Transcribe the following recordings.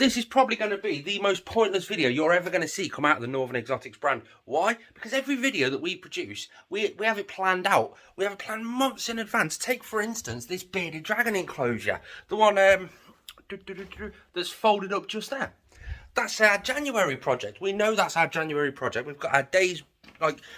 This is probably going to be the most pointless video you're ever going to see come out of the Northern Exotics brand. Why? Because every video that we produce, we have it planned out. We have it planned months in advance. Take, for instance, this bearded dragon enclosure. The one that's folded up just there. That's our January project. We know that's our January project. We've got our days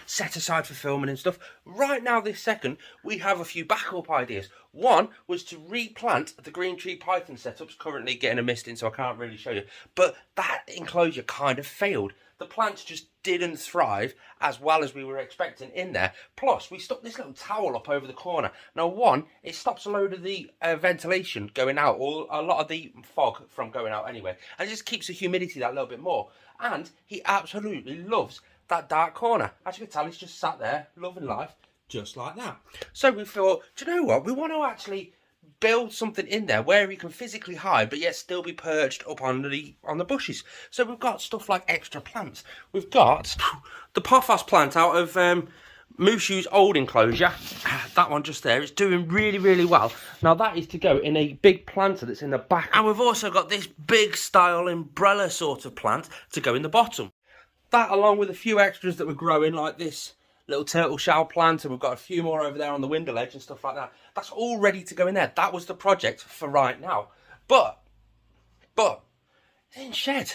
set aside for filming and stuff. Right now, this second, we have a few backup ideas. One was to replant the green tree python setups. Currently getting a mist in, so I can't really show you. But that enclosure kind of failed. The plants just didn't thrive as well as we were expecting in there. Plus, we stuck this little towel up over the corner. Now, one, it stops a load of the ventilation going out, or a lot of the fog from going out anyway. And it just keeps the humidity that little bit more. And he absolutely loves that dark corner. As you can tell, he's just sat there, loving life, just like that. So we thought, do you know what? We want to actually build something in there where he can physically hide, but yet still be perched up on the bushes. So we've got stuff like extra plants. We've got the pothos plant out of Mushu's old enclosure. That one just there is doing really, really well. Now that is to go in a big planter that's in the back. And we've also got this big style umbrella sort of plant to go in the bottom. That, along with a few extras that we're growing, like this little turtle shell plant, and we've got a few more over there on the window ledge and stuff like that. That's all ready to go in there. That was the project for right now. But it's in shed.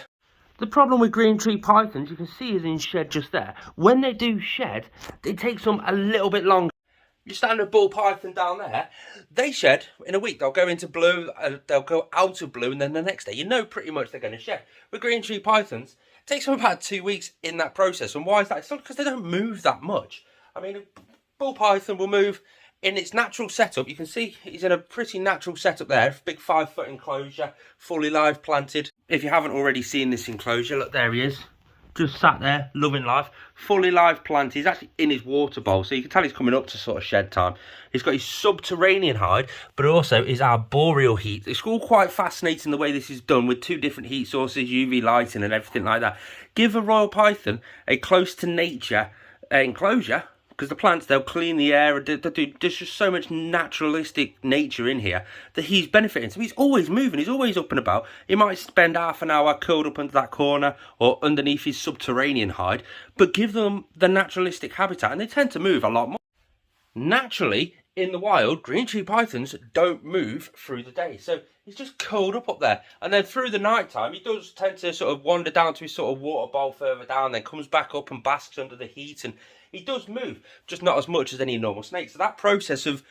The problem with green tree pythons, you can see, is in shed just there. When they do shed, it takes them a little bit longer. You stand a bull python down there, they shed in a week. They'll go into blue, they'll go out of blue, and then the next day, you know pretty much they're going to shed. With green tree pythons, it takes them about 2 weeks in that process. And why is that? It's not because they don't move that much. I mean, a bull python will move in its natural setup. You can see he's in a pretty natural setup there. Big 5-foot enclosure, fully live planted. If you haven't already seen this enclosure, look, there he is. Just sat there, loving life, fully live planted. He's actually in his water bowl, so you can tell he's coming up to sort of shed time. He's got his subterranean hide, but also his arboreal heat. It's all quite fascinating the way this is done with 2 different heat sources, UV lighting and everything like that. Give a royal python a close to nature enclosure, because the plants, they'll clean the air. There's just so much naturalistic nature in here that he's benefiting. So he's always moving. He's always up and about. He might spend half an hour curled up under that corner or underneath his subterranean hide. But give them the naturalistic habitat, and they tend to move a lot more. Naturally, in the wild, green tree pythons don't move through the day. So he's just curled up there. And then through the night time, he does tend to sort of wander down to his sort of water bowl further down, then comes back up and basks under the heat. And he does move, just not as much as any normal snake. So that process of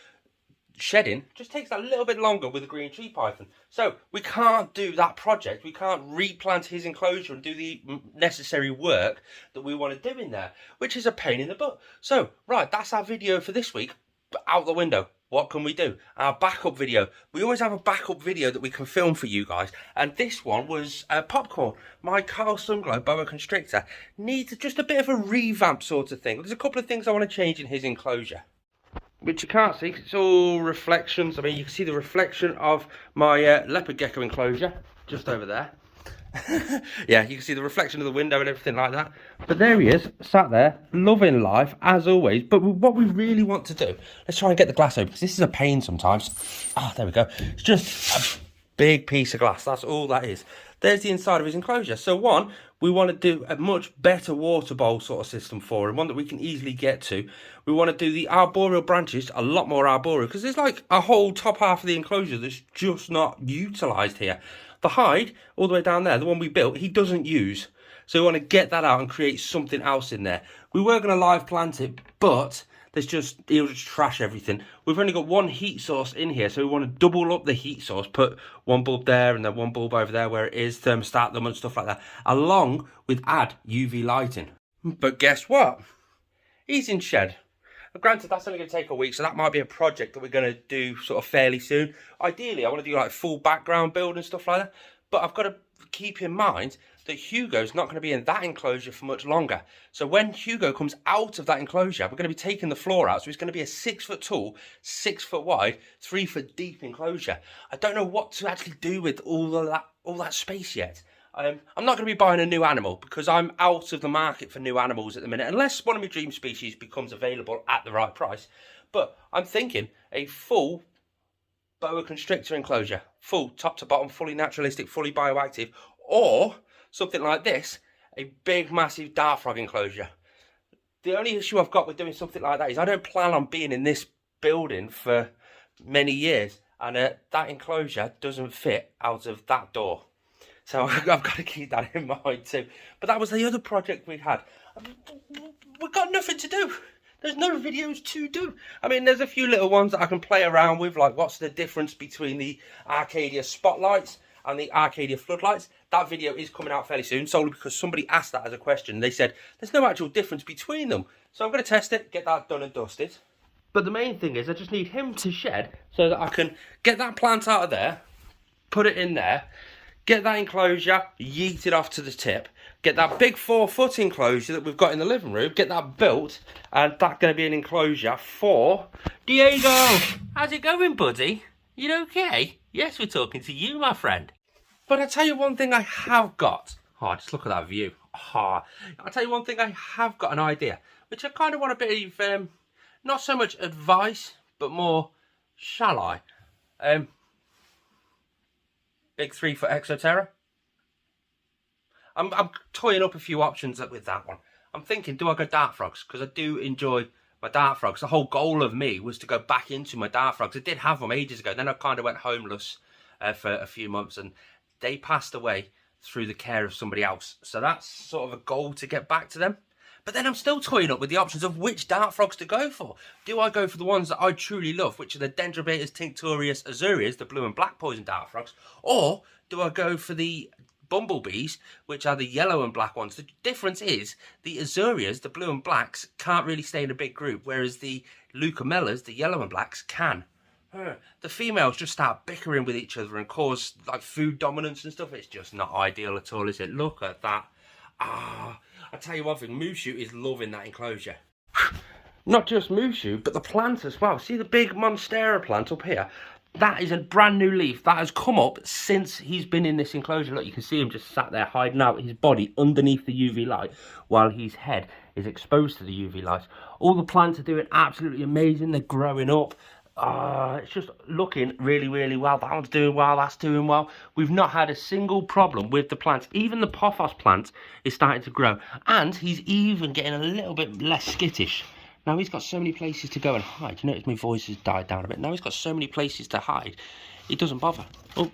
shedding just takes a little bit longer with a green tree python. So we can't do that project. We can't replant his enclosure and do the necessary work that we want to do in there, which is a pain in the butt. So, right, that's our video for this week. But out the window, what can we do? Our backup video. We always have a backup video that we can film for you guys. And this one was popcorn. My Carl Sunglow boa constrictor needs just a bit of a revamp sort of thing. There's a couple of things I want to change in his enclosure, which you can't see because it's all reflections. I mean, you can see the reflection of my leopard gecko enclosure just over there. Yeah, you can see the reflection of the window and everything like that. But there he is, sat there, loving life, as always. But what we really want to do, let's try and get the glass open, because this is a pain sometimes. Ah, there we go. It's just a big piece of glass, that's all that is. There's the inside of his enclosure. So one, we want to do a much better water bowl sort of system for him, one that we can easily get to. We want to do the arboreal branches, a lot more arboreal, because there's like a whole top half of the enclosure that's just not utilised here. The hide, all the way down there, the one we built, he doesn't use. So we want to get that out and create something else in there. We were going to live plant it, but he'll just trash everything. We've only got one heat source in here, so we want to double up the heat source, put one bulb there and then one bulb over there where it is, thermostat them and stuff like that, along with add UV lighting. But guess what? He's in shed. Granted, that's only going to take a week, so that might be a project that we're going to do sort of fairly soon. Ideally, I want to do like full background build and stuff like that. But I've got to keep in mind that Hugo's not going to be in that enclosure for much longer. So when Hugo comes out of that enclosure, we're going to be taking the floor out. So it's going to be a 6-foot tall, 6-foot wide, 3-foot deep enclosure. I don't know what to actually do with all that space yet. I'm not going to be buying a new animal because I'm out of the market for new animals at the minute, unless one of my dream species becomes available at the right price. But I'm thinking a full boa constrictor enclosure, full top to bottom, fully naturalistic, fully bioactive, or something like this, a big massive dart frog enclosure. The only issue I've got with doing something like that is I don't plan on being in this building for many years, and that enclosure doesn't fit out of that door. So I've got to keep that in mind too. But that was the other project we had. We've got nothing to do. There's no videos to do. I mean, there's a few little ones that I can play around with, like what's the difference between the Arcadia spotlights and the Arcadia floodlights. That video is coming out fairly soon, solely because somebody asked that as a question. They said there's no actual difference between them. So I'm going to test it, get that done and dusted. But the main thing is I just need him to shed so that I can get that plant out of there, put it in there, get that enclosure, yeet it off to the tip, get that big 4-foot enclosure that we've got in the living room, get that built, and that's going to be an enclosure for Diego. How's it going, buddy? You okay? Yes, we're talking to you, my friend. But I'll tell you one thing I have got. Oh, just look at that view. Oh, I'll tell you one thing I have got an idea, which I kind of want a bit of, not so much advice, but more, shall I? Big 3-foot Exoterra. I'm toying up a few options with that one. I'm thinking, do I go dart frogs? Because I do enjoy my dart frogs. The whole goal of me was to go back into my dart frogs. I did have them ages ago. Then I kind of went homeless for a few months, and they passed away through the care of somebody else. So that's sort of a goal to get back to them. But then I'm still toying up with the options of which dart frogs to go for. Do I go for the ones that I truly love, which are the Dendrobatus tinctorius azurias, the blue and black poison dart frogs? Or do I go for the bumblebees, which are the yellow and black ones? The difference is the azurias, the blue and blacks, can't really stay in a big group, whereas the leucomellas, the yellow and blacks, can. The females just start bickering with each other and cause like food dominance and stuff. It's just not ideal at all, is it? Look at that. I tell you one thing, Mushu is loving that enclosure. Not just Mushu, but the plants as well. See the big Monstera plant up here? That is a brand new leaf that has come up since he's been in this enclosure. Look, you can see him just sat there hiding out his body underneath the UV light while his head is exposed to the UV light. All the plants are doing absolutely amazing. They're growing up. It's just looking really, really well. That one's doing well, that's doing well. We've not had a single problem with the plants. Even the pothos plant is starting to grow. And he's even getting a little bit less skittish. Now he's got so many places to go and hide. You notice my voice has died down a bit. Now he's got so many places to hide. He doesn't bother. Oh,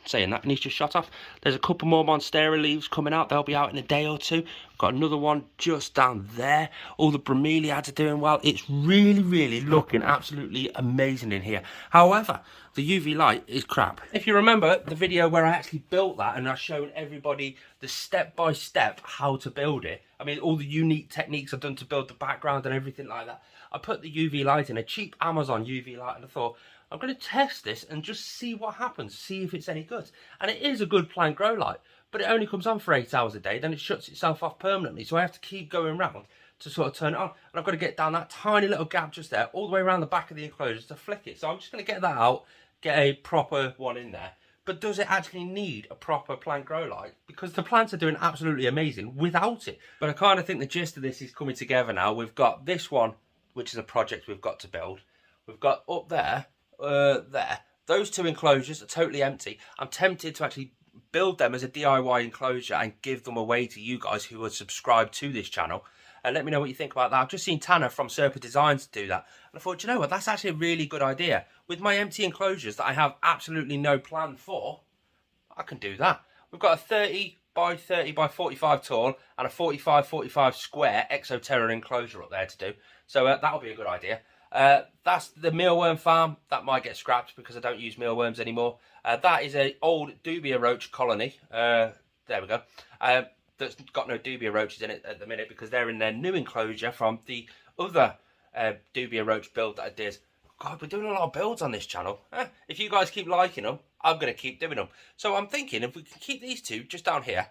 saying that, and he's just shot off. There's a couple more Monstera leaves coming out. They'll be out in a day or two. Got another one just down there. All the bromeliads are doing well. It's really, really looking absolutely amazing in here. However, the UV light is crap. If you remember the video where I actually built that and I showed everybody the step-by-step how to build it, I mean, all the unique techniques I've done to build the background and everything like that, I put the UV light in, a cheap Amazon UV light, and I thought, I'm going to test this and just see what happens, see if it's any good. And it is a good plant grow light, but it only comes on for 8 hours a day, then it shuts itself off permanently. So I have to keep going round to sort of turn it on. And I've got to get down that tiny little gap just there, all the way around the back of the enclosure to flick it. So I'm just going to get that out, get a proper one in there. But does it actually need a proper plant grow light? Because the plants are doing absolutely amazing without it. But I kind of think the gist of this is coming together now. We've got this one, which is a project we've got to build. We've got up there, there. Those two enclosures are totally empty. I'm tempted to actually build them as a DIY enclosure and give them away to you guys who are subscribed to this channel. And let me know what you think about that. I've just seen Tanner from Serpa Designs do that. And I thought, you know what, that's actually a really good idea. With my empty enclosures that I have absolutely no plan for, I can do that. We've got a 30 by 30 by 45 tall and a 45 square Exoterra enclosure up there to do. So that'll be a good idea. That's the mealworm farm. That might get scrapped because I don't use mealworms anymore. That is an old dubia roach colony. There we go. That's got no dubia roaches in it at the minute because they're in their new enclosure from the other dubia roach build that I did. God, we're doing a lot of builds on this channel. If you guys keep liking them, I'm going to keep doing them. So I'm thinking if we can keep these two just down here,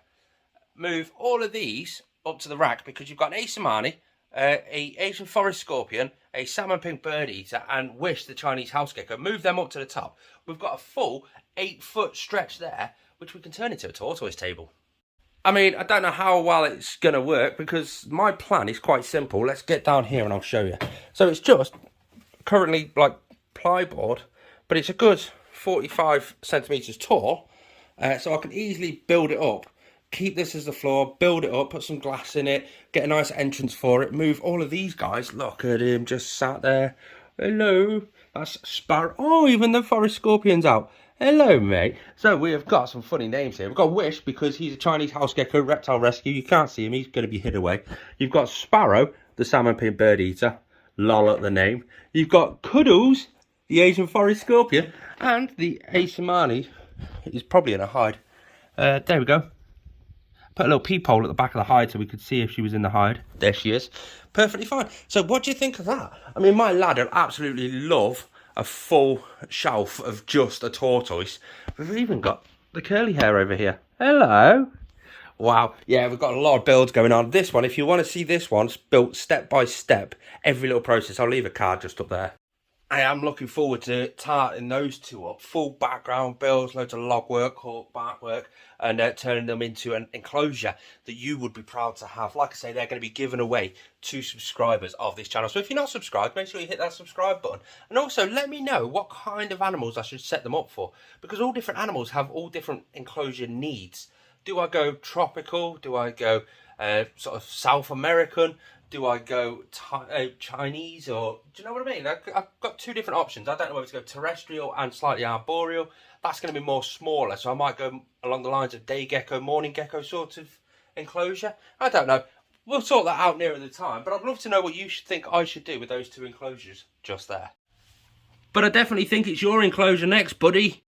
move all of these up to the rack because you've got an Asamani, a Asian forest scorpion, a salmon pink bird eater, and Wish the Chinese house gecko. Move them up to the top. We've got a full 8-foot stretch there, which we can turn into a tortoise table. I mean, I don't know how well it's going to work because my plan is quite simple. Let's get down here and I'll show you. So it's just currently like plyboard but it's a good 45 centimetres tall, so I can easily build it up. Keep this as the floor, build it up, put some glass in it, get a nice entrance for it, move all of these guys. Look at him just sat there. Hello, that's Sparrow. Oh, even the forest scorpion's out. Hello, mate. So we have got some funny names here. We've got Wish, because he's a Chinese house gecko reptile rescue. You can't see him, he's going to be hid away. You've got Sparrow, the salmon pin bird eater. Lol at the name. You've got Cuddles, the Asian forest scorpion, and the Asamani is probably in a hide. There we go. Put a little peephole at the back of the hide so we could see if she was in the hide. There she is. Perfectly fine. So what do you think of that? I mean, my lad would absolutely love a full shelf of just a tortoise. We've even got the curly hair over here. Hello. Wow. Yeah, we've got a lot of builds going on. This one, if you want to see this one, it's built step by step. Every little process. I'll leave a card just up there. I am looking forward to tarting those two up. Full background builds, loads of log work, or bark work, and turning them into an enclosure that you would be proud to have. Like I say, they're going to be given away to subscribers of this channel. So if you're not subscribed, make sure you hit that subscribe button. And also let me know what kind of animals I should set them up for, because all different animals have all different enclosure needs. Do I go tropical? Do I go sort of South American? Do I go Chinese, or do you know what I mean? I've got two different options. I don't know whether to go terrestrial and slightly arboreal. That's going to be more smaller, so I might go along the lines of day gecko, morning gecko sort of enclosure. I don't know. We'll sort that out nearer the time, but I'd love to know what you think I should do with those two enclosures just there. But I definitely think it's your enclosure next, buddy.